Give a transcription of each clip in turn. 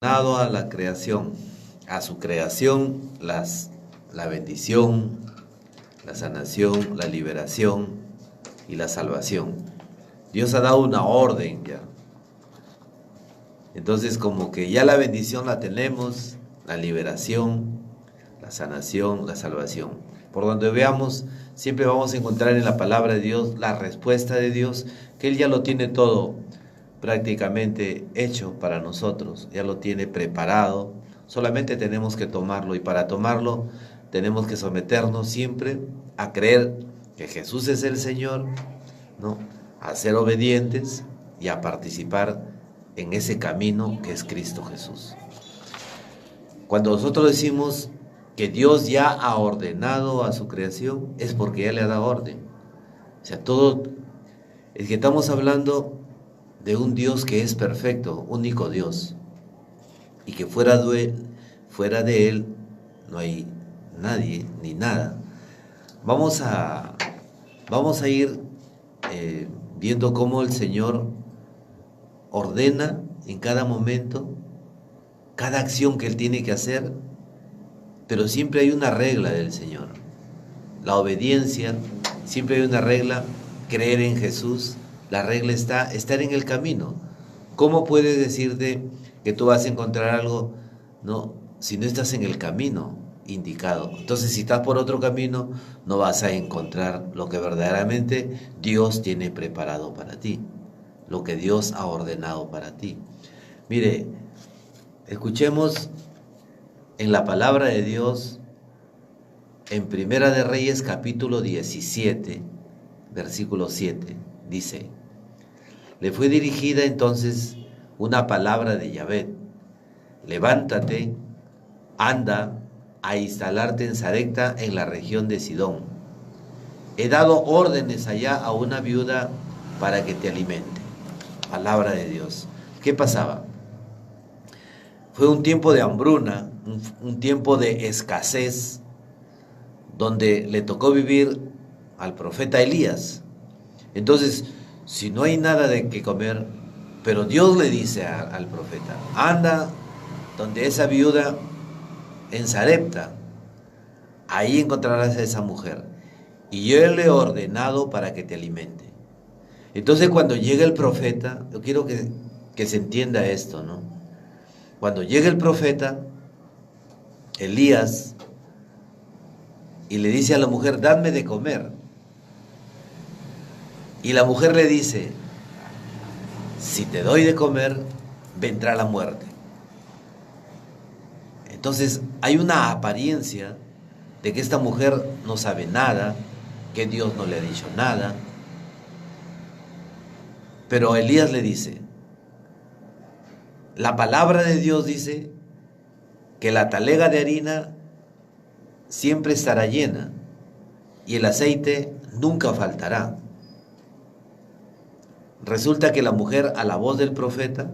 Dado a la creación, a su creación, la bendición, la sanación, la liberación y la salvación. Dios ha dado una orden ya. Entonces como que ya la bendición la tenemos, la liberación, la sanación, la salvación. Por donde veamos, siempre vamos a encontrar en la palabra de Dios la respuesta de Dios, que Él ya lo tiene todo prácticamente hecho para nosotros, ya lo tiene preparado, solamente tenemos que tomarlo y para tomarlo tenemos que someternos siempre a creer que Jesús es el Señor, ¿no? A ser obedientes y a participar en ese camino que es Cristo Jesús. Cuando nosotros decimos que Dios ya ha ordenado a su creación, es porque ya le ha dado orden. O sea, todo, es que estamos hablando de un Dios que es perfecto, único Dios, y que fuera de Él no hay nadie ni nada. Vamos a ir viendo cómo el Señor ordena en cada momento, cada acción que Él tiene que hacer, pero siempre hay una regla del Señor. La obediencia, siempre hay una regla, creer en Jesús. La regla está estar en el camino. ¿Cómo puedes decirte que tú vas a encontrar algo, no, si no estás en el camino indicado? Entonces, si estás por otro camino, no vas a encontrar lo que verdaderamente Dios tiene preparado para ti, lo que Dios ha ordenado para ti. Mire, escuchemos en la palabra de Dios, en Primera de Reyes, capítulo 17, versículo 7, dice: le fue dirigida entonces una palabra de Yahvé: levántate, anda a instalarte en Sarepta, en la región de Sidón. He dado órdenes allá a una viuda para que te alimente. Palabra de Dios. ¿Qué pasaba? Fue un tiempo de hambruna, un tiempo de escasez, donde le tocó vivir al profeta Elías. Entonces, si no hay nada de qué comer, pero Dios le dice al profeta: anda donde esa viuda en Sarepta, ahí encontrarás a esa mujer, y yo le he ordenado para que te alimente. Entonces, cuando llega el profeta, yo quiero que se entienda esto, ¿no? Cuando llega el profeta Elías y le dice a la mujer: dame de comer, y la mujer le dice: si te doy de comer, vendrá la muerte. Entonces hay una apariencia de que esta mujer no sabe nada, que Dios no le ha dicho nada. Pero Elías le dice, la palabra de Dios dice que la talega de harina siempre estará llena y el aceite nunca faltará. Resulta que la mujer, a la voz del profeta,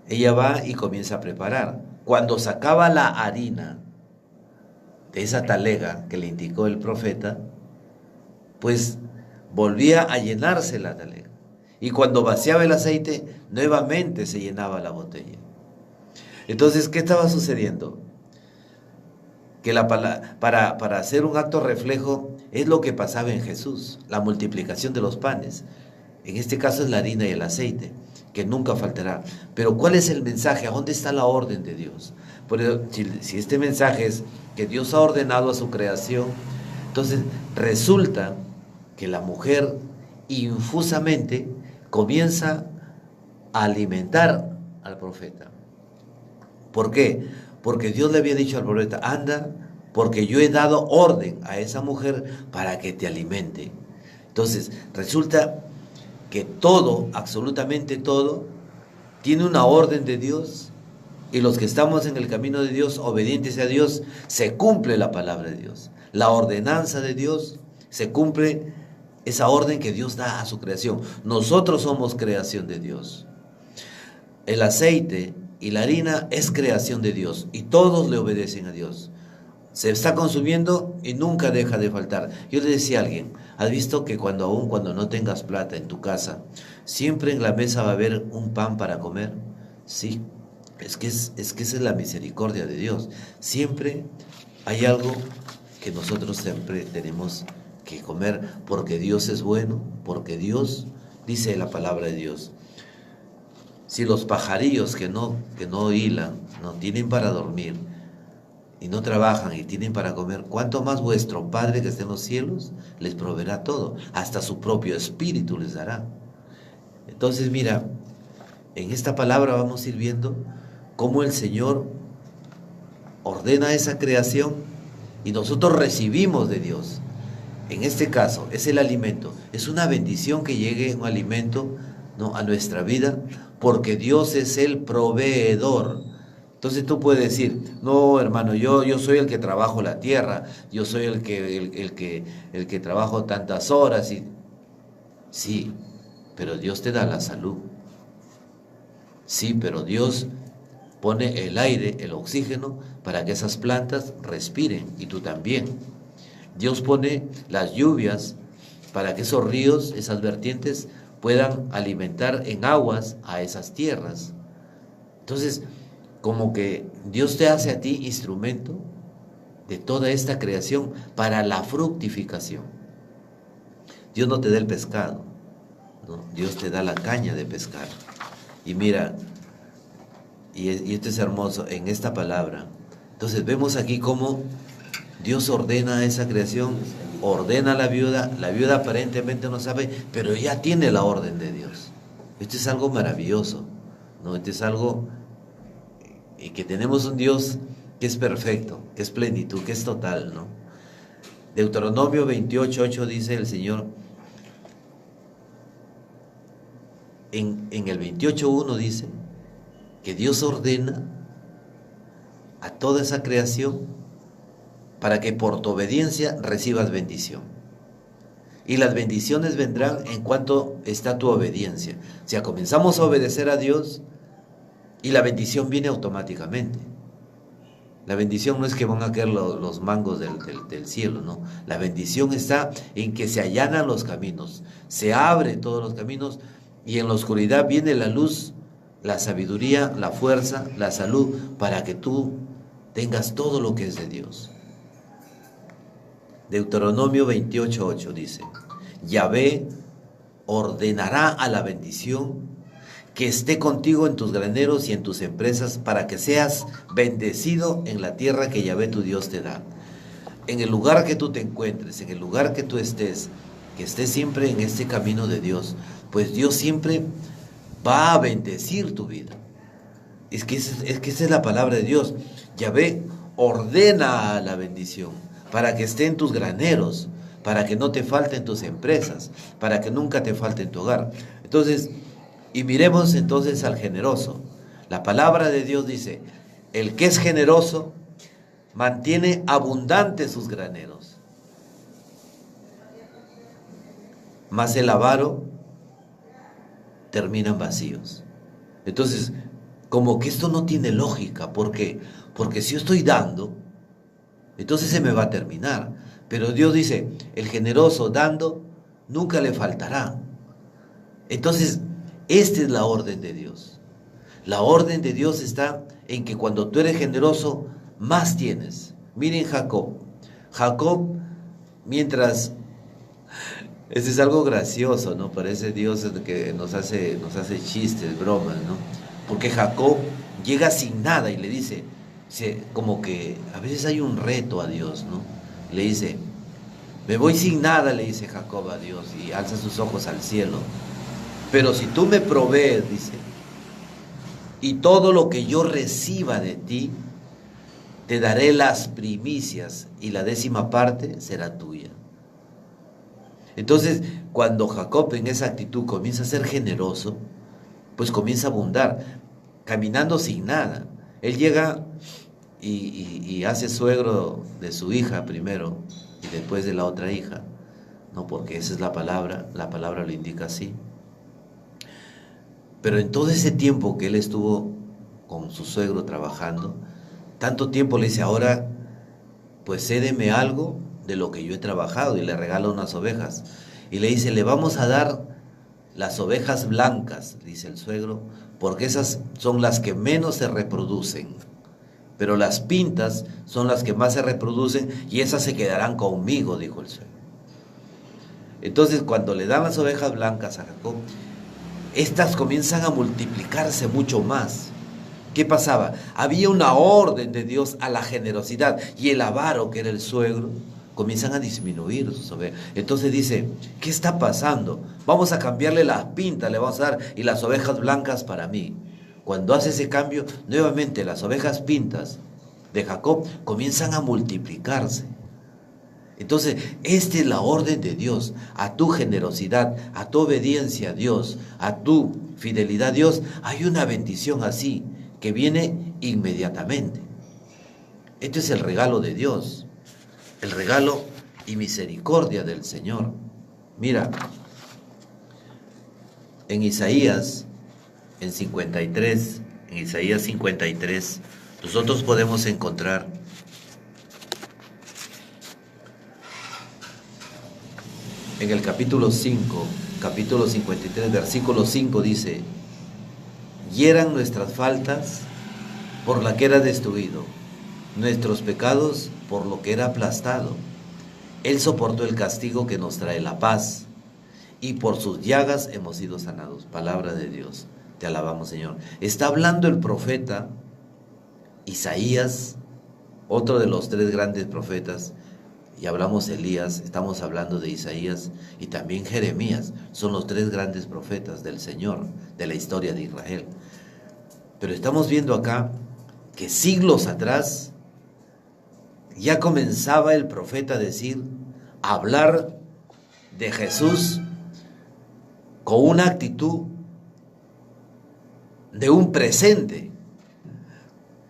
ella va y comienza a preparar. Cuando sacaba la harina de esa talega que le indicó el profeta, pues volvía a llenarse la talega. Y cuando vaciaba el aceite, nuevamente se llenaba la botella. Entonces, ¿qué estaba sucediendo? Que para hacer un acto reflejo es lo que pasaba en Jesús, la multiplicación de los panes. En este caso es la harina y el aceite, que nunca faltará. Pero ¿cuál es el mensaje? ¿A dónde está la orden de Dios? Por eso, si este mensaje es que Dios ha ordenado a su creación, entonces resulta que la mujer infusamente comienza a alimentar al profeta. ¿Por qué? Porque Dios le había dicho al profeta: anda, porque yo he dado orden a esa mujer para que te alimente. Entonces resulta que todo, absolutamente todo, tiene una orden de Dios, y los que estamos en el camino de Dios, obedientes a Dios, se cumple la palabra de Dios. La ordenanza de Dios se cumple, esa orden que Dios da a su creación. Nosotros somos creación de Dios. El aceite y la harina es creación de Dios, y todos le obedecen a Dios. Se está consumiendo y nunca deja de faltar. Yo le decía a alguien: ¿has visto que aún cuando no tengas plata en tu casa, siempre en la mesa va a haber un pan para comer? Sí. Es que esa es la misericordia de Dios. Siempre hay algo que nosotros siempre tenemos que comer, porque Dios es bueno, porque Dios, dice la palabra de Dios, si los pajarillos que no hilan, no tienen para dormir, y no trabajan y tienen para comer, ¿cuánto más vuestro Padre que está en los cielos les proveerá todo? Hasta su propio espíritu les dará. Entonces, mira, en esta palabra vamos a ir viendo cómo el Señor ordena esa creación y nosotros recibimos de Dios. En este caso, es el alimento. Es una bendición que llegue un alimento, ¿no?, a nuestra vida, porque Dios es el proveedor. Entonces tú puedes decir, no, hermano, yo soy el que trabajo la tierra, yo soy el que trabajo tantas horas. Sí, pero Dios te da la salud. Sí, pero Dios pone el aire, el oxígeno, para que esas plantas respiren, y tú también. Dios pone las lluvias para que esos ríos, esas vertientes, puedan alimentar en aguas a esas tierras. Entonces, como que Dios te hace a ti instrumento de toda esta creación para la fructificación. Dios no te da el pescado, ¿no? Dios te da la caña de pescar. Y mira, y esto es hermoso en esta palabra. Entonces vemos aquí cómo Dios ordena esa creación, ordena a la viuda aparentemente no sabe, pero ella tiene la orden de Dios. Esto es algo maravilloso, ¿no? Esto es algo, y que tenemos un Dios que es perfecto, que es plenitud, que es total, ¿no? Deuteronomio 28:8 dice el Señor, en el 28:1 dice que Dios ordena a toda esa creación para que por tu obediencia recibas bendición. Y las bendiciones vendrán en cuanto está tu obediencia. O sea, comenzamos a obedecer a Dios y la bendición viene automáticamente. La bendición no es que van a caer los mangos del cielo, no. La bendición está en que se allanan los caminos, se abren todos los caminos, y en la oscuridad viene la luz, la sabiduría, la fuerza, la salud, para que tú tengas todo lo que es de Dios. Deuteronomio 28:8 dice, Yahvé ordenará a la bendición que esté contigo en tus graneros y en tus empresas, para que seas bendecido en la tierra que Yahvé tu Dios te da. En el lugar que tú te encuentres, en el lugar que tú estés, que estés siempre en este camino de Dios, pues Dios siempre va a bendecir tu vida. Es que esa es la palabra de Dios. Yahvé ordena la bendición para que esté en tus graneros, para que no te falten tus empresas, para que nunca te falte en tu hogar. Entonces, y miremos entonces al generoso. La palabra de Dios dice, el que es generoso mantiene abundantes sus graneros, mas el avaro terminan vacíos. Entonces, como que esto no tiene lógica. ¿Por qué? Porque si yo estoy dando, entonces se me va a terminar. Pero Dios dice, el generoso dando nunca le faltará. Entonces, esta es la orden de Dios. La orden de Dios está en que cuando tú eres generoso, más tienes. Miren Jacob. Jacob, mientras... Este es algo gracioso, ¿no? Parece Dios que nos hace chistes, bromas, ¿no? Porque Jacob llega sin nada y le dice, como que a veces hay un reto a Dios, ¿no? Le dice, me voy sin nada, le dice Jacob a Dios, y alza sus ojos al cielo. Pero si tú me provees, dice, y todo lo que yo reciba de ti, te daré las primicias, y la 10ª parte será tuya. Entonces, cuando Jacob en esa actitud comienza a ser generoso, pues comienza a abundar, caminando sin nada. Él llega y hace suegro de su hija primero, y después de la otra hija, no, porque esa es la palabra lo indica así. Pero en todo ese tiempo que él estuvo con su suegro trabajando, tanto tiempo le dice, ahora pues cédeme algo de lo que yo he trabajado, y le regala unas ovejas, y le dice, le vamos a dar las ovejas blancas, dice el suegro, porque esas son las que menos se reproducen. Pero las pintas son las que más se reproducen y esas se quedarán conmigo, dijo el suegro. Entonces, cuando le dan las ovejas blancas a Jacob, estas comienzan a multiplicarse mucho más. ¿Qué pasaba? Había una orden de Dios a la generosidad y el avaro, que era el suegro, comienzan a disminuir sus ovejas. Entonces dice, ¿qué está pasando? Vamos a cambiarle las pintas, le vamos a dar, y las ovejas blancas para mí. Cuando hace ese cambio, nuevamente las ovejas pintas de Jacob comienzan a multiplicarse. Entonces, esta es la orden de Dios, a tu generosidad, a tu obediencia a Dios, a tu fidelidad a Dios, hay una bendición así, que viene inmediatamente. Este es el regalo de Dios, el regalo y misericordia del Señor. Mira, en Isaías 53, nosotros podemos encontrar en el capítulo 53, versículo 5 dice: hieran nuestras faltas por la que era destruido, nuestros pecados por lo que era aplastado. Él soportó el castigo que nos trae la paz, y por sus llagas hemos sido sanados. Palabra de Dios, te alabamos, Señor. Está hablando el profeta Isaías, otro de los 3 grandes profetas, y hablamos de Elías, estamos hablando de Isaías y también Jeremías. Son los 3 grandes profetas del Señor, de la historia de Israel. Pero estamos viendo acá que siglos atrás ya comenzaba el profeta a decir, a hablar de Jesús con una actitud de un presente.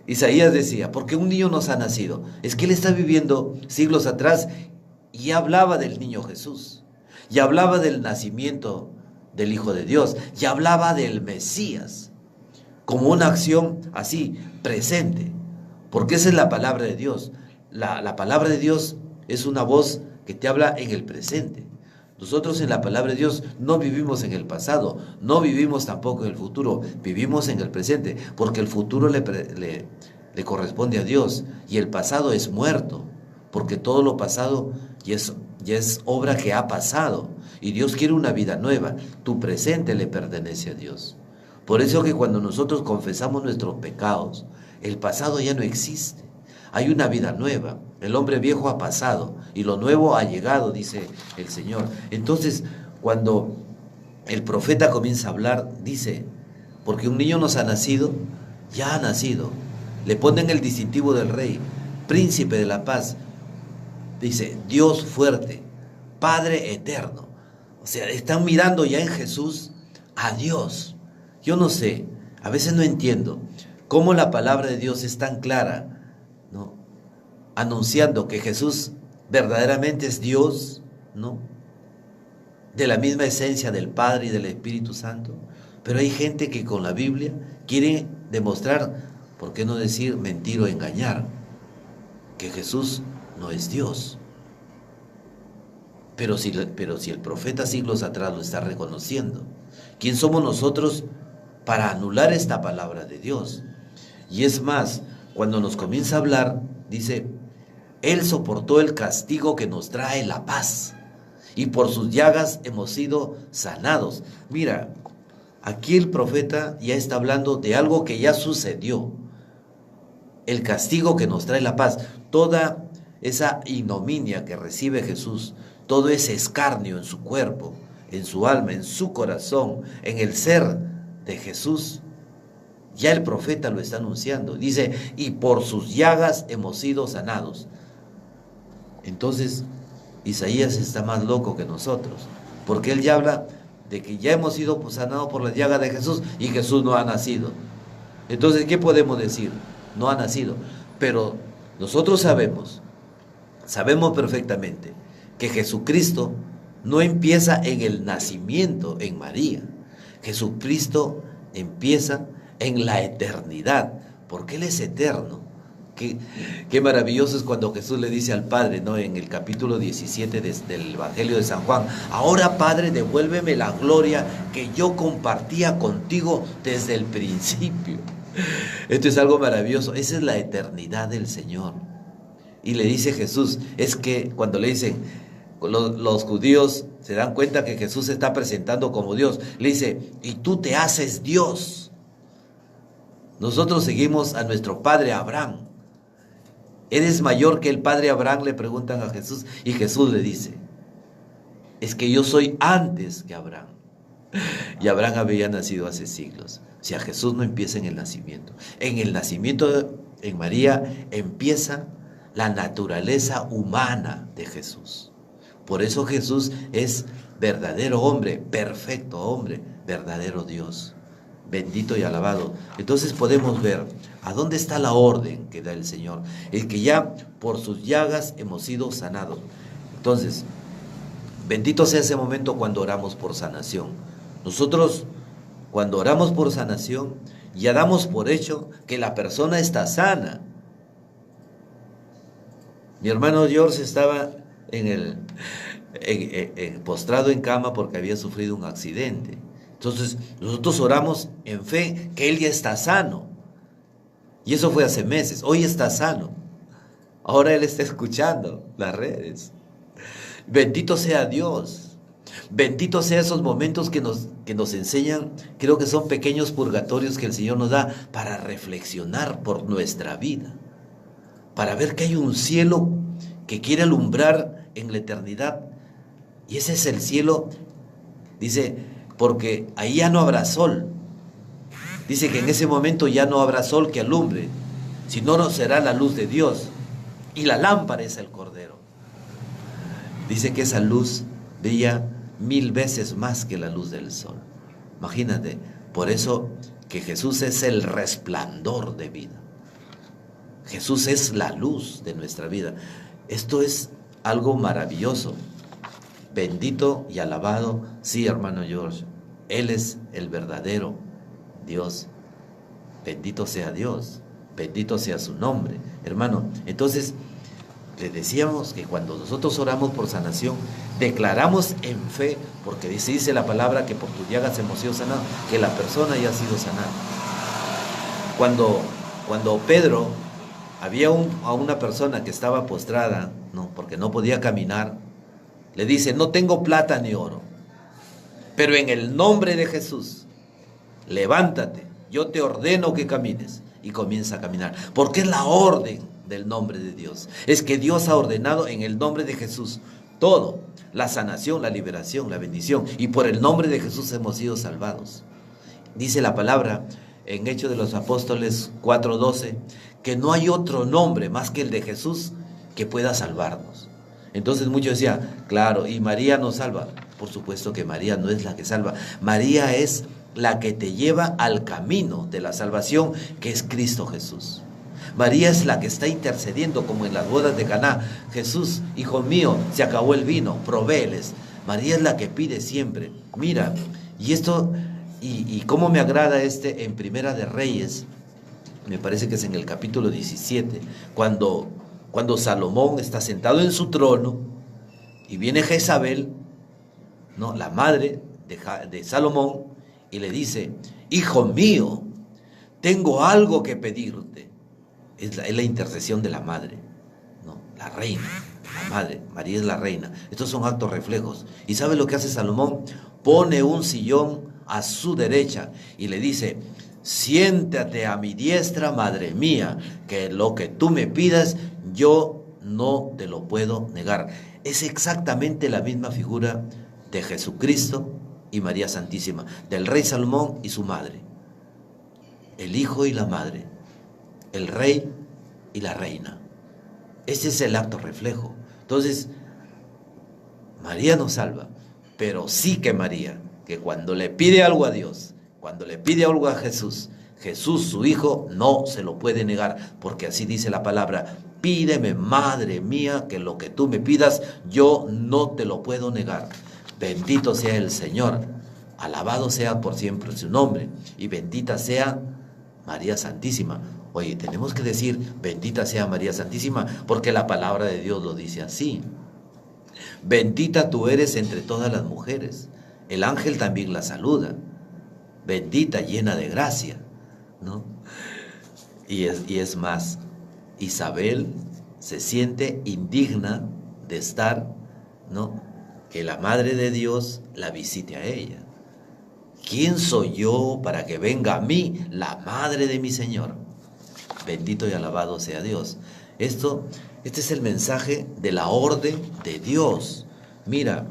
Isaías decía, ¿por qué un niño nos ha nacido? Es que él está viviendo siglos atrás y ya hablaba del niño Jesús, ya hablaba del nacimiento del Hijo de Dios, ya hablaba del Mesías, como una acción así, presente, porque esa es la palabra de Dios. La palabra de Dios es una voz que te habla en el presente. Nosotros en la palabra de Dios no vivimos en el pasado, no vivimos tampoco en el futuro, vivimos en el presente, porque el futuro le corresponde a Dios y el pasado es muerto, porque todo lo pasado ya es obra que ha pasado y Dios quiere una vida nueva. Tu presente le pertenece a Dios. Por eso que cuando nosotros confesamos nuestros pecados, el pasado ya no existe. Hay una vida nueva. El hombre viejo ha pasado y lo nuevo ha llegado, dice el Señor. Entonces, cuando el profeta comienza a hablar, dice, porque un niño nos ha nacido, ya ha nacido. Le ponen el distintivo del rey, príncipe de la paz. Dice, Dios fuerte, Padre eterno. O sea, están mirando ya en Jesús a Dios. Yo no sé, a veces no entiendo cómo la palabra de Dios es tan clara, ¿no? Anunciando que Jesús verdaderamente es Dios, ¿no? De la misma esencia del Padre y del Espíritu Santo. Pero hay gente que con la Biblia quiere demostrar, ¿por qué no decir mentir o engañar? Que Jesús no es Dios. Pero si el profeta siglos atrás lo está reconociendo, ¿quién somos nosotros para anular esta palabra de Dios? Y es más, cuando nos comienza a hablar, dice, Él soportó el castigo que nos trae la paz, y por sus llagas hemos sido sanados. Mira, aquí el profeta ya está hablando de algo que ya sucedió. El castigo que nos trae la paz, toda esa ignominia que recibe Jesús, todo ese escarnio en su cuerpo, en su alma, en su corazón, en el ser de Jesús, ya el profeta lo está anunciando. Dice, y por sus llagas hemos sido sanados. Entonces, Isaías está más loco que nosotros, porque él ya habla de que ya hemos sido sanados por las llagas de Jesús y Jesús no ha nacido. Entonces, ¿qué podemos decir? No ha nacido. Pero nosotros sabemos perfectamente que Jesucristo no empieza en el nacimiento en María. Jesucristo empieza en la eternidad, porque Él es eterno. Qué maravilloso es cuando Jesús le dice al Padre, ¿no? En el capítulo 17 del Evangelio de San Juan: ahora, Padre, devuélveme la gloria que yo compartía contigo desde el principio. Esto es algo maravilloso. Esa es la eternidad del Señor. Y le dice Jesús, es que cuando le dicen, los judíos se dan cuenta que Jesús se está presentando como Dios. Le dice, y tú te haces Dios. Nosotros seguimos a nuestro padre Abraham. ¿Eres mayor que el padre Abraham?, le preguntan a Jesús. Y Jesús le dice, es que yo soy antes que Abraham. Y Abraham había nacido hace siglos. O sea, Jesús no empieza en el nacimiento. En el nacimiento en María empieza la naturaleza humana de Jesús. Por eso Jesús es verdadero hombre, perfecto hombre, verdadero Dios. Bendito y alabado. Entonces podemos ver a dónde está la orden que da el Señor. Es que ya por sus llagas hemos sido sanados. Entonces, bendito sea ese momento cuando oramos por sanación. Nosotros, cuando oramos por sanación, ya damos por hecho que la persona está sana. Mi hermano George estaba postrado en cama porque había sufrido un accidente. Entonces, nosotros oramos en fe que él ya está sano. Y eso fue hace meses. Hoy está sano. Ahora él está escuchando las redes. Bendito sea Dios. Bendito sea esos momentos que nos enseñan. Creo que son pequeños purgatorios que el Señor nos da para reflexionar por nuestra vida. Para ver que hay un cielo que quiere alumbrar en la eternidad. Y ese es el cielo, dice, porque ahí ya no habrá sol. Dice que en ese momento ya no habrá sol que alumbre, sino no será la luz de Dios. Y la lámpara es el Cordero. Dice que esa luz brilla 1000 veces más que la luz del sol. Imagínate, por eso que Jesús es el resplandor de vida. Jesús es la luz de nuestra vida. Esto es algo maravilloso. Bendito y alabado, sí, hermano George, Él es el verdadero Dios. Bendito sea Dios, bendito sea su nombre, hermano. Entonces, les decíamos que cuando nosotros oramos por sanación, declaramos en fe, porque dice la palabra que por tus llagas hemos sido sanados, que la persona ya ha sido sanada. Cuando Pedro, había a una persona que estaba postrada, no, porque no podía caminar, le dice, no tengo plata ni oro, pero en el nombre de Jesús, levántate, yo te ordeno que camines. Y comienza a caminar, porque es la orden del nombre de Dios. Es que Dios ha ordenado en el nombre de Jesús todo, la sanación, la liberación, la bendición. Y por el nombre de Jesús hemos sido salvados. Dice la palabra en Hechos de los Apóstoles 4:12, que no hay otro nombre más que el de Jesús que pueda salvarnos. Entonces muchos decían, claro, ¿y María nos salva? Por supuesto que María no es la que salva. María es la que te lleva al camino de la salvación, que es Cristo Jesús. María es la que está intercediendo, como en las bodas de Caná. Jesús, hijo mío, se acabó el vino, provéeles. María es la que pide siempre. Mira, y esto, y cómo me agrada en Primera de Reyes, me parece que es en el capítulo 17, cuando Salomón está sentado en su trono y viene Jezabel, ¿no?, la madre de Salomón, y le dice, hijo mío, tengo algo que pedirte. Es la intercesión de la madre, ¿no?, la reina, la madre. María es la reina. Estos son actos reflejos. ¿Y sabe lo que hace Salomón? Pone un sillón a su derecha y le dice, siéntate a mi diestra, madre mía, que lo que tú me pidas, yo no te lo puedo negar. Es exactamente la misma figura de Jesucristo y María Santísima, del rey Salomón y su madre, el hijo y la madre, el rey y la reina. Ese es el acto reflejo. Entonces, María nos salva, pero sí que María, que cuando le pide algo a Dios, cuando le pide algo a Jesús, Jesús, su hijo, no se lo puede negar, porque así dice la palabra, pídeme, madre mía, que lo que tú me pidas, yo no te lo puedo negar. Bendito sea el Señor, alabado sea por siempre su nombre, y bendita sea María Santísima. Oye, tenemos que decir, bendita sea María Santísima, porque la palabra de Dios lo dice así. Bendita tú eres entre todas las mujeres. El ángel también la saluda. Bendita, llena de gracia, ¿no? Y es más, Isabel se siente indigna de estar, ¿no?, que la Madre de Dios la visite a ella. ¿Quién soy yo para que venga a mí la Madre de mi Señor? Bendito y alabado sea Dios. Este es el mensaje de la orden de Dios. Mira,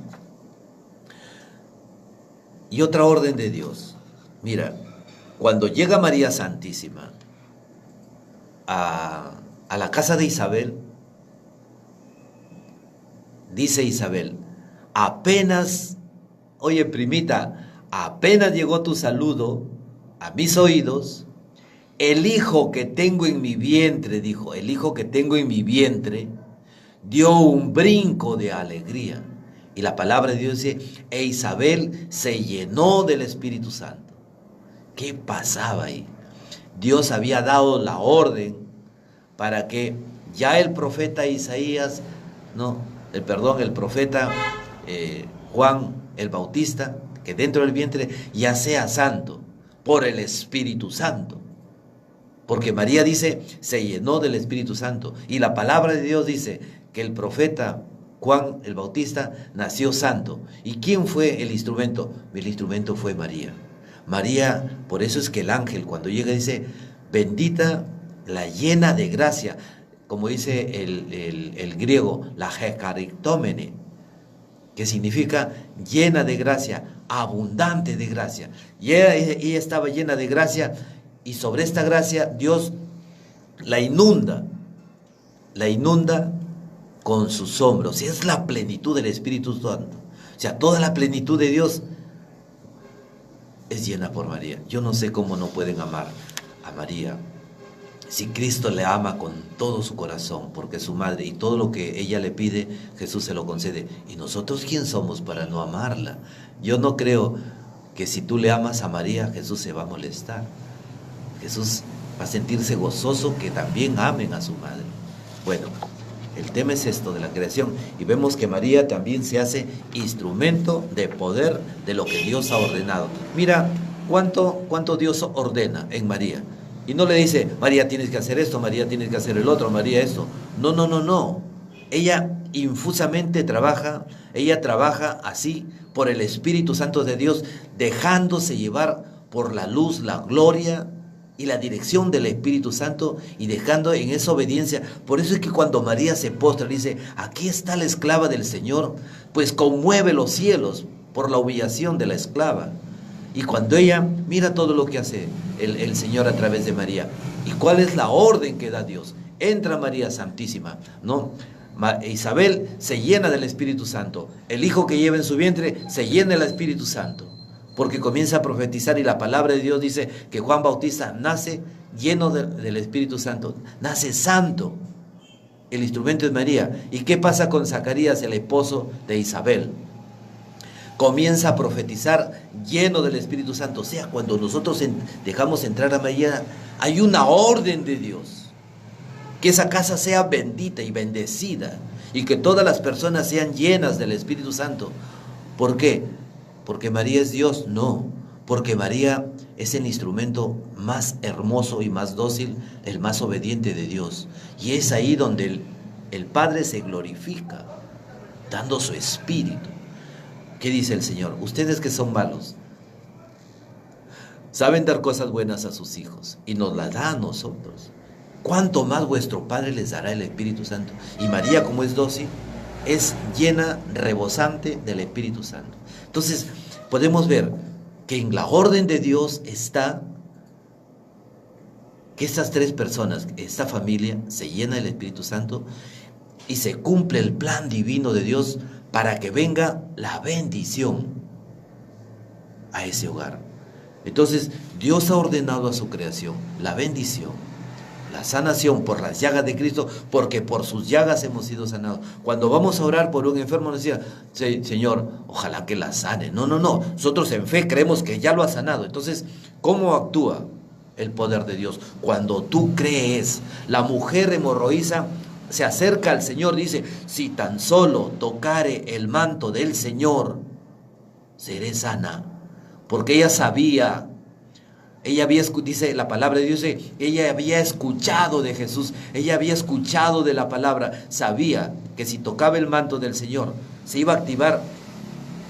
y otra orden de Dios. Mira, cuando llega María Santísima a la casa de Isabel, dice Isabel, apenas, oye primita, apenas llegó tu saludo a mis oídos, el hijo que tengo en mi vientre, dijo, el hijo que tengo en mi vientre, dio un brinco de alegría. Y la palabra de Dios dice, e Isabel se llenó del Espíritu Santo. ¿Qué pasaba ahí? Dios había dado la orden para que ya el profeta Isaías, el profeta Juan el Bautista, que dentro del vientre ya sea santo por el Espíritu Santo. Porque María dice, se llenó del Espíritu Santo. Y la palabra de Dios dice que el profeta Juan el Bautista nació santo. ¿Y quién fue el instrumento? El instrumento fue María. María, por eso es que el ángel cuando llega dice, bendita la llena de gracia, como dice el griego, la hecaristomene, que significa llena de gracia, abundante de gracia. Y ella estaba llena de gracia, y sobre esta gracia Dios la inunda con sus sombros. Y es la plenitud del Espíritu Santo. O sea, toda la plenitud de Dios es llena por María. Yo no sé cómo no pueden amar a María. Si Cristo le ama con todo su corazón, porque es su madre, y todo lo que ella le pide, Jesús se lo concede. ¿Y nosotros quién somos para no amarla? Yo no creo que si tú le amas a María, Jesús se va a molestar. Jesús va a sentirse gozoso que también amen a su madre. Bueno, el tema es esto de la creación, y vemos que María también se hace instrumento de poder de lo que Dios ha ordenado. Mira cuánto Dios ordena en María. Y no le dice, María tienes que hacer esto, María tienes que hacer el otro, María esto. No. Ella infusamente trabaja, así por el Espíritu Santo de Dios, dejándose llevar por la luz, la gloria y la dirección del Espíritu Santo, y dejando en esa obediencia. Por eso es que cuando María se postra, dice, aquí está la esclava del Señor, pues conmueve los cielos por la humillación de la esclava. Y cuando ella mira todo lo que hace el Señor a través de María, y cuál es la orden que da Dios, entra María Santísima, ¿no? Isabel se llena del Espíritu Santo, el hijo que lleva en su vientre se llena del Espíritu Santo, porque comienza a profetizar, y la palabra de Dios dice que Juan Bautista nace lleno del Espíritu Santo, nace santo. El instrumento es María. ¿Y qué pasa con Zacarías, el esposo de Isabel? Comienza a profetizar lleno del Espíritu Santo. O sea, cuando nosotros dejamos entrar a María, hay una orden de Dios. Que esa casa sea bendita y bendecida, y que todas las personas sean llenas del Espíritu Santo. ¿Por qué? ¿Porque María es Dios? No, porque María es el instrumento más hermoso y más dócil, el más obediente de Dios. Y es ahí donde el Padre se glorifica, dando su Espíritu. ¿Qué dice el Señor? Ustedes que son malos, saben dar cosas buenas a sus hijos, y nos las da a nosotros. ¿Cuánto más vuestro Padre les dará el Espíritu Santo? Y María, como es dócil, es llena, rebosante del Espíritu Santo. Entonces, podemos ver que en la orden de Dios está que estas tres personas, esta familia, se llena del Espíritu Santo, y se cumple el plan divino de Dios para que venga la bendición a ese hogar. Entonces, Dios ha ordenado a su creación la bendición, la sanación por las llagas de Cristo, porque por sus llagas hemos sido sanados. Cuando vamos a orar por un enfermo, nos decía, Señor, ojalá que la sane. No. Nosotros en fe creemos que ya lo ha sanado. Entonces, ¿cómo actúa el poder de Dios. Cuando tú crees, la mujer hemorroísa se acerca al Señor, dice, si tan solo tocare el manto del Señor, seré sana. Porque ella sabía, dice la palabra de Dios, ella había escuchado de Jesús, ella había escuchado de la palabra, sabía que si tocaba el manto del Señor, se iba a activar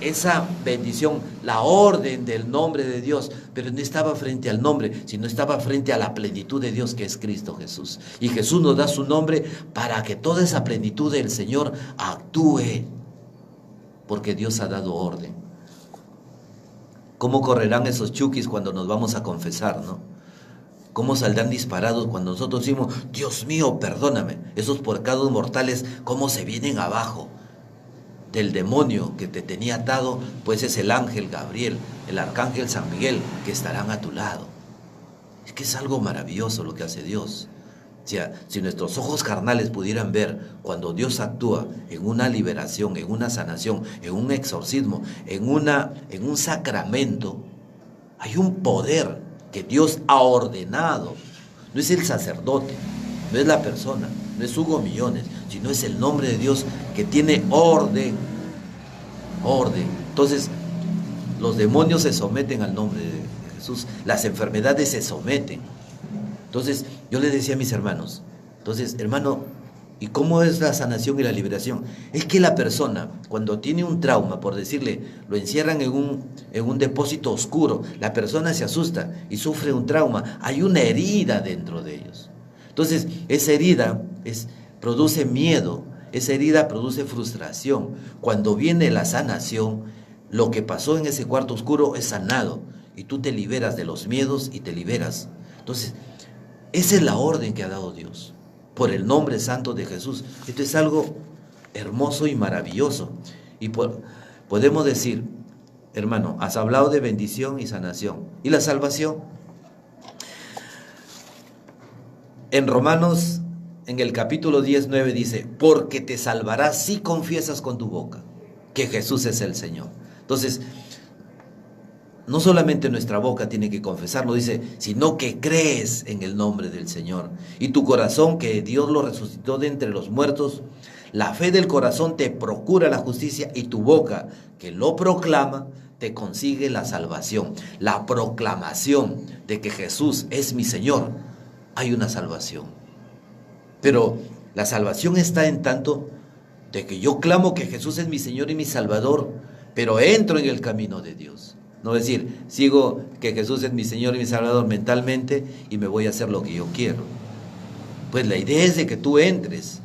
esa bendición, la orden del nombre de Dios, pero no estaba frente al nombre, sino estaba frente a la plenitud de Dios que es Cristo Jesús. Y Jesús nos da su nombre para que toda esa plenitud del Señor actúe, porque Dios ha dado orden. ¿Cómo correrán esos chukis cuando nos vamos a confesar, no? ¿Cómo saldrán disparados cuando nosotros decimos, Dios mío, perdóname? Esos pecados mortales, ¿cómo se vienen abajo? Del demonio que te tenía atado, pues es el ángel Gabriel, el arcángel San Miguel, que estarán a tu lado. Es que es algo maravilloso lo que hace Dios. O sea, si nuestros ojos carnales pudieran ver cuando Dios actúa en una liberación, en una sanación, en un exorcismo, en un sacramento, hay un poder que Dios ha ordenado. No es el sacerdote, no es la persona, no es Hugo Millones, sino es el nombre de Dios que tiene orden. Orden. Entonces, los demonios se someten al nombre de Jesús, las enfermedades se someten. Entonces, yo les decía a mis hermanos, entonces, hermano, ¿y cómo es la sanación y la liberación? Es que la persona, cuando tiene un trauma, por decirle, lo encierran en un depósito oscuro, la persona se asusta y sufre un trauma, hay una herida dentro de ellos. Entonces, esa herida produce miedo, esa herida produce frustración. Cuando viene la sanación, lo que pasó en ese cuarto oscuro es sanado y tú te liberas de los miedos y te liberas. Entonces, esa es la orden que ha dado Dios, por el nombre santo de Jesús. Esto es algo hermoso y maravilloso. Y podemos decir, hermano, has hablado de bendición y sanación. ¿Y la salvación? En Romanos, en el capítulo 10:9 dice, porque te salvarás si confiesas con tu boca que Jesús es el Señor. Entonces, no solamente nuestra boca tiene que confesarlo, dice, sino que crees en el nombre del Señor. Y tu corazón, que Dios lo resucitó de entre los muertos, la fe del corazón te procura la justicia y tu boca, que lo proclama, te consigue la salvación. La proclamación de que Jesús es mi Señor, hay una salvación. Pero la salvación está en tanto de que yo clamo que Jesús es mi Señor y mi Salvador, pero entro en el camino de Dios. No es decir, sigo que Jesús es mi Señor y mi Salvador mentalmente y me voy a hacer lo que yo quiero. Pues la idea es de que tú entres.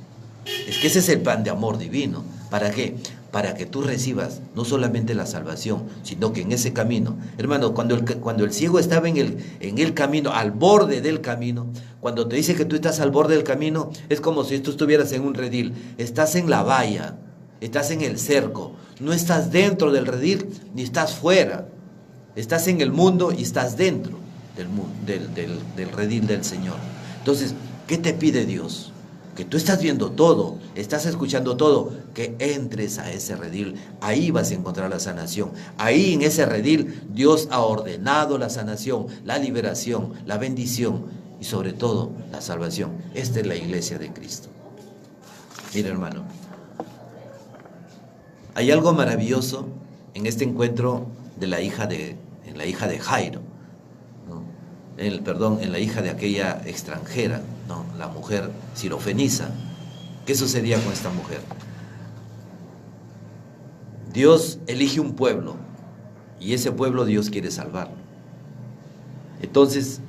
Es que ese es el plan de amor divino. ¿Para qué? Para que tú recibas no solamente la salvación, sino que en ese camino, hermano, cuando el ciego estaba en el camino, al borde del camino, cuando te dice que tú estás al borde del camino, es como si tú estuvieras en un redil, estás en la valla, estás en el cerco, no estás dentro del redil ni estás fuera. Estás en el mundo y estás dentro del redil del Señor. Entonces, ¿qué te pide Dios? Que tú estás viendo todo, estás escuchando todo, que entres a ese redil. Ahí vas a encontrar la sanación. Ahí en ese redil Dios ha ordenado la sanación, la liberación, la bendición y sobre todo la salvación. Esta es la iglesia de Cristo. Mira, hermano, hay algo maravilloso en este encuentro de la hija de Jairo, ¿no? En la hija de aquella extranjera, ¿no? La mujer sirofenisa. ¿Qué sucedía con esta mujer? Dios elige un pueblo y ese pueblo Dios quiere salvarlo. Entonces,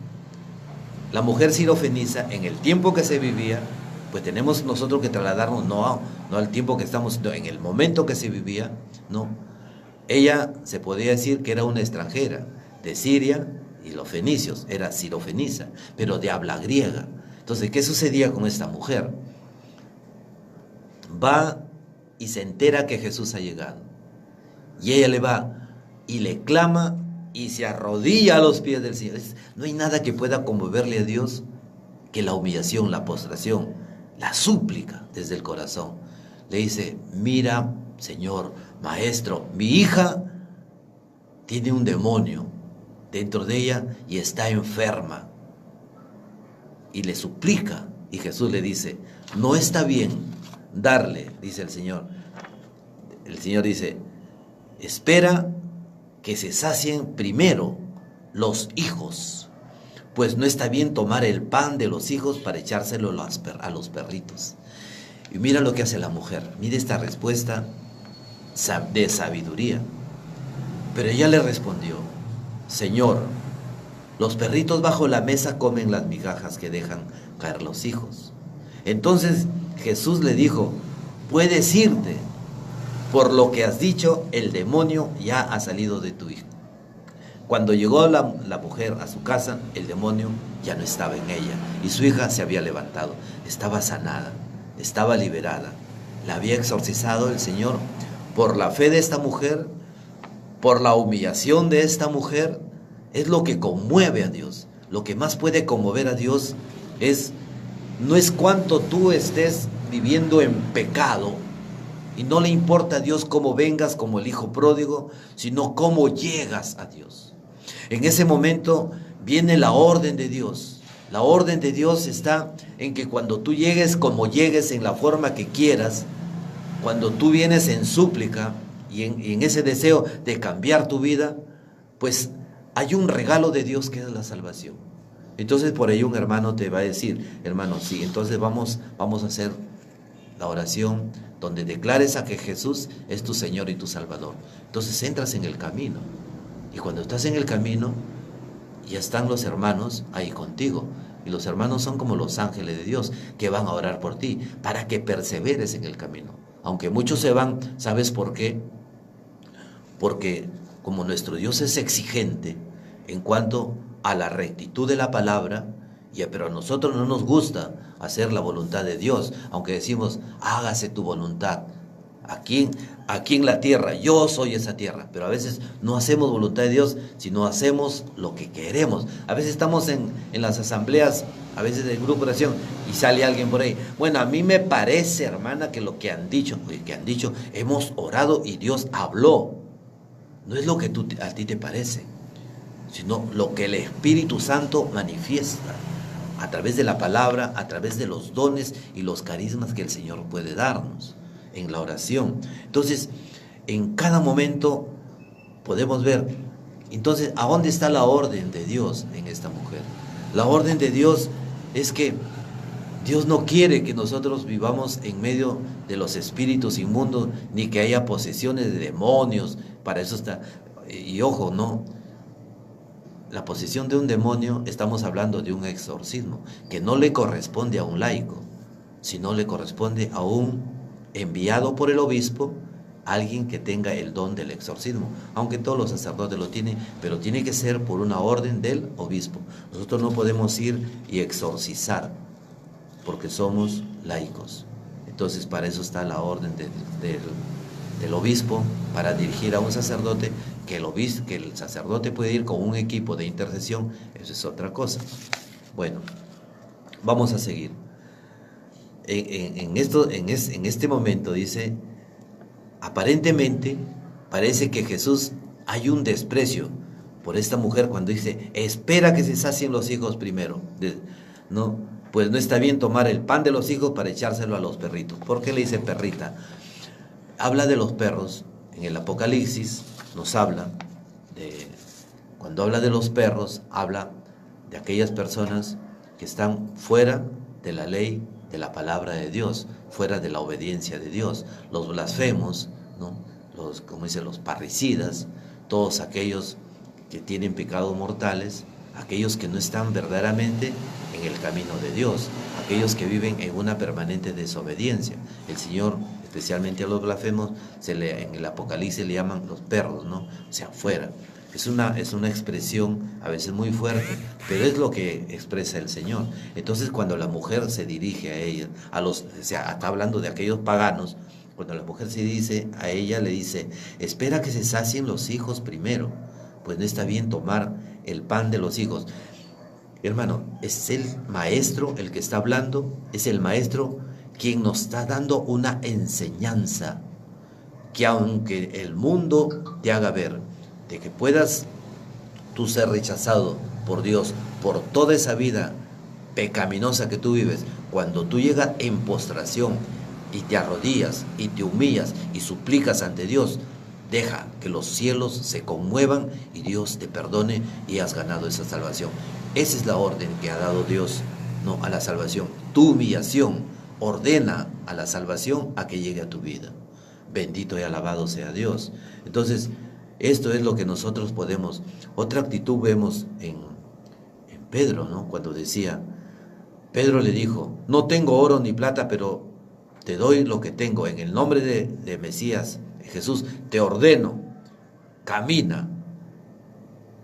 la mujer sirofenisa, en el tiempo que se vivía, pues tenemos nosotros que trasladarnos no al tiempo que estamos, no, en el momento que se vivía, ¿no? Ella se podía decir que era una extranjera de Siria y los fenicios, era sirofenisa, pero de habla griega. Entonces, ¿qué sucedía con esta mujer? Va y se entera que Jesús ha llegado. Y ella le va y le clama y se arrodilla a los pies del Señor. No hay nada que pueda conmoverle a Dios que la humillación, la postración, la súplica desde el corazón. Le dice, mira, Señor, Maestro, mi hija tiene un demonio dentro de ella y está enferma. y le suplica. Y Jesús le dice, no está bien darle, dice el Señor. El Señor dice, espera que se sacien primero los hijos, pues no está bien tomar el pan de los hijos para echárselo a los perritos. Y mira lo que hace la mujer, mira esta respuesta de sabiduría. Pero ella le respondió, Señor, los perritos bajo la mesa comen las migajas que dejan caer los hijos. Entonces Jesús le dijo, puedes irte, por lo que has dicho, el demonio ya ha salido de tu hijo. Cuando llegó la mujer a su casa, el demonio ya no estaba en ella y su hija se había levantado, estaba sanada, estaba liberada. La había exorcizado el Señor por la fe de esta mujer, por la humillación de esta mujer. Es lo que conmueve a Dios. Lo que más puede conmover a Dios no es cuánto tú estés viviendo en pecado, y no le importa a Dios cómo vengas como el hijo pródigo, sino cómo llegas a Dios. En ese momento viene la orden de Dios. La orden de Dios está en que cuando tú llegues, como llegues, en la forma que quieras, cuando tú vienes en súplica y en ese deseo de cambiar tu vida, pues hay un regalo de Dios que es la salvación. Entonces por ello un hermano te va a decir, hermano, sí, entonces vamos a hacer la oración donde declares a que Jesús es tu Señor y tu Salvador. Entonces entras en el camino, y cuando estás en el camino ya están los hermanos ahí contigo, y los hermanos son como los ángeles de Dios que van a orar por ti para que perseveres en el camino. Aunque muchos se van, ¿sabes por qué? Porque como nuestro Dios es exigente en cuanto a la rectitud de la palabra, pero a nosotros no nos gusta hacer la voluntad de Dios, aunque decimos, hágase tu voluntad, aquí en la tierra, yo soy esa tierra, pero a veces no hacemos voluntad de Dios, sino hacemos lo que queremos. A veces estamos en las asambleas, a veces del grupo de oración, y sale alguien por ahí, bueno, a mí me parece, hermana, que lo que han dicho, hemos orado y Dios habló. No es lo que a ti te parece, sino lo que el Espíritu Santo manifiesta a través de la palabra, a través de los dones y los carismas que el Señor puede darnos en la oración. Entonces, en cada momento podemos ver, entonces, ¿a dónde está la orden de Dios en esta mujer? La orden de Dios es que Dios no quiere que nosotros vivamos en medio de los espíritus inmundos, ni que haya posesiones de demonios. Para eso está, y ojo, no, la posesión de un demonio, estamos hablando de un exorcismo, que no le corresponde a un laico, sino le corresponde a un enviado por el obispo, alguien que tenga el don del exorcismo, aunque todos los sacerdotes lo tienen, pero tiene que ser por una orden del obispo. Nosotros no podemos ir y exorcizar, porque somos laicos. Entonces para eso está la orden del obispo, para dirigir a un sacerdote, que el sacerdote puede ir con un equipo de intercesión, eso es otra cosa. Bueno, vamos a seguir. En este momento dice, aparentemente parece que Jesús hay un desprecio por esta mujer cuando dice, espera que se sacien los hijos primero. No, pues no está bien tomar el pan de los hijos para echárselo a los perritos. ¿Por qué le dice perrita? Habla de los perros. En el Apocalipsis nos habla cuando habla de los perros, habla de aquellas personas que están fuera de la ley, de la palabra de Dios, fuera de la obediencia de Dios, los blasfemos, ¿no? Como dice, los parricidas, todos aquellos que tienen pecados mortales, aquellos que no están verdaderamente en el camino de Dios, aquellos que viven en una permanente desobediencia. El Señor, especialmente a los blasfemos, en el Apocalipsis le llaman los perros, ¿no? O sea, fuera. Es una expresión a veces muy fuerte, pero es lo que expresa el Señor. Entonces, cuando la mujer se dirige a ella, o sea, está hablando de aquellos paganos, cuando la mujer se dice a ella, le dice, espera que se sacien los hijos primero, pues no está bien tomar el pan de los hijos. Hermano, es el maestro el que está hablando, es el maestro quien nos está dando una enseñanza, que aunque el mundo te haga ver, de que puedas tú ser rechazado por Dios por toda esa vida pecaminosa que tú vives, cuando tú llegas en postración y te arrodillas y te humillas y suplicas ante Dios, deja que los cielos se conmuevan y Dios te perdone y has ganado esa salvación. Esa es la orden que ha dado Dios, no a la salvación. Tu humillación ordena a la salvación a que llegue a tu vida. Bendito y alabado sea Dios. Entonces, esto es lo que nosotros podemos. Otra actitud vemos en Pedro, ¿no? Cuando decía, Pedro le dijo, no tengo oro ni plata, pero te doy lo que tengo. En el nombre de Mesías, Jesús, te ordeno, camina.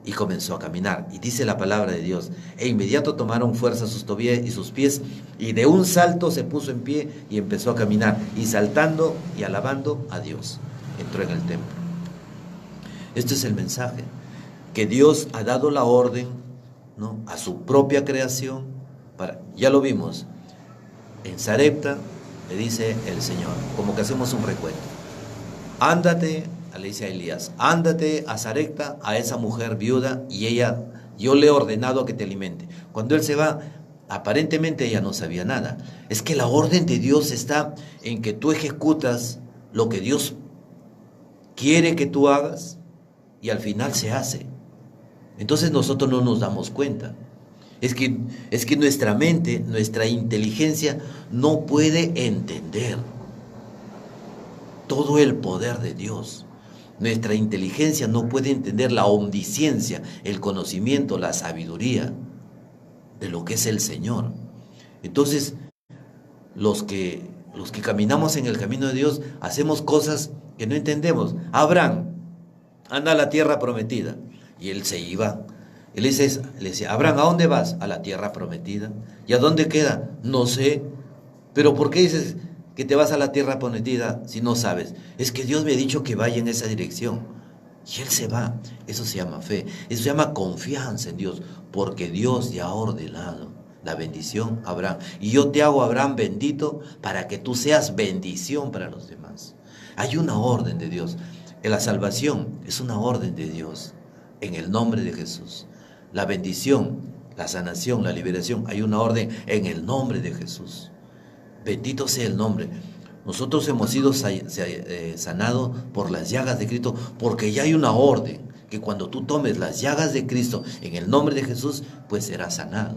Y comenzó a caminar. Y dice la palabra de Dios, e inmediato tomaron fuerza sus tobillas y sus pies, y de un salto se puso en pie y empezó a caminar, y saltando y alabando a Dios, entró en el templo. Este es el mensaje, que Dios ha dado la orden, ¿no?, a su propia creación. Ya lo vimos, en Sarepta le dice el Señor, como que hacemos un recuento, ándate, le dice a Elías, ándate a Sarepta, a esa mujer viuda, y yo le he ordenado que te alimente. Cuando él se va, aparentemente ella no sabía nada. Es que la orden de Dios está en que tú ejecutas lo que Dios quiere que tú hagas, y al final se hace. Entonces nosotros no nos damos cuenta. Es que nuestra mente, nuestra inteligencia no puede entender todo el poder de Dios. Nuestra inteligencia no puede entender la omnisciencia, el conocimiento, la sabiduría de lo que es el Señor. Entonces, los que caminamos en el camino de Dios, hacemos cosas que no entendemos. Abraham anda a la tierra prometida, y él se iba. Él le decía, Abraham, ¿a dónde vas? A la tierra prometida. ¿Y a dónde queda? No sé. ¿Pero por qué dices que te vas a la tierra prometida si no sabes? Es que Dios me ha dicho que vaya en esa dirección. Y él se va. Eso se llama fe. Eso se llama confianza en Dios. Porque Dios ya ha ordenado la bendición a Abraham. Y yo te hago, Abraham, bendito para que tú seas bendición para los demás. Hay una orden de Dios. La salvación es una orden de Dios. En el nombre de Jesús. La bendición, la sanación, la liberación, hay una orden en el nombre de Jesús. Bendito sea el nombre. Nosotros hemos sido sanados por las llagas de Cristo, porque ya hay una orden, que cuando tú tomes las llagas de Cristo en el nombre de Jesús, pues serás sanado.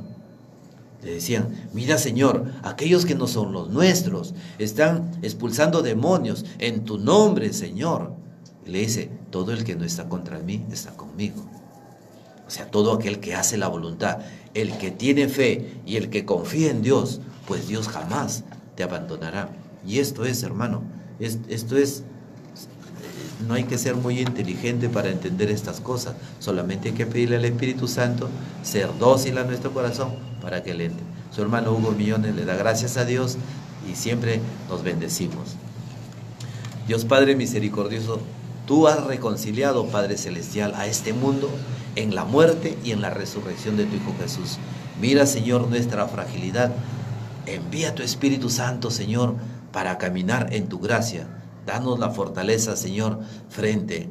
Le decían, mira Señor, aquellos que no son los nuestros, están expulsando demonios en tu nombre, Señor. Y le dice, todo el que no está contra mí, está conmigo. O sea, todo aquel que hace la voluntad, el que tiene fe y el que confía en Dios, pues Dios jamás te abandonará. Y esto es, hermano, no hay que ser muy inteligente para entender estas cosas. Solamente hay que pedirle al Espíritu Santo, ser dócil a nuestro corazón para que le entre. Su hermano Hugo Millones le da gracias a Dios y siempre nos bendecimos. Dios Padre misericordioso, tú has reconciliado, Padre Celestial, a este mundo en la muerte y en la resurrección de tu Hijo Jesús. Mira, Señor, nuestra fragilidad. Envía tu Espíritu Santo, Señor, para caminar en tu gracia. Danos la fortaleza, Señor, frente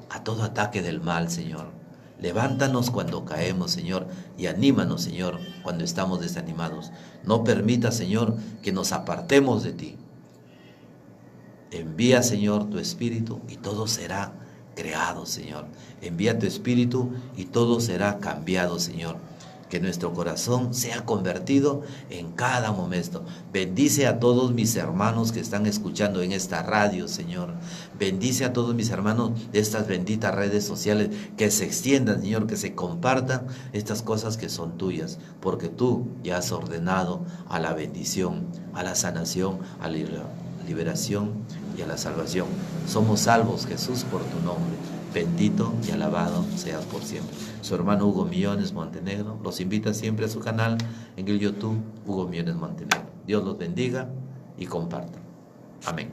a todo ataque del mal, Señor. Levántanos cuando caemos, Señor, y anímanos, Señor, cuando estamos desanimados. No permita, Señor, que nos apartemos de ti. Envía, Señor, tu Espíritu y todo será creado, Señor. Envía tu Espíritu y todo será cambiado, Señor. Que nuestro corazón sea convertido en cada momento. Bendice a todos mis hermanos que están escuchando en esta radio, Señor. Bendice a todos mis hermanos de estas benditas redes sociales. Que se extiendan, Señor, que se compartan estas cosas que son tuyas. Porque tú ya has ordenado a la bendición, a la sanación, a la liberación y a la salvación. Somos salvos, Jesús, por tu nombre. Bendito y alabado seas por siempre. Su hermano Hugo Millones Montenegro los invita siempre a su canal en el YouTube Hugo Millones Montenegro. Dios los bendiga y compartan. Amén.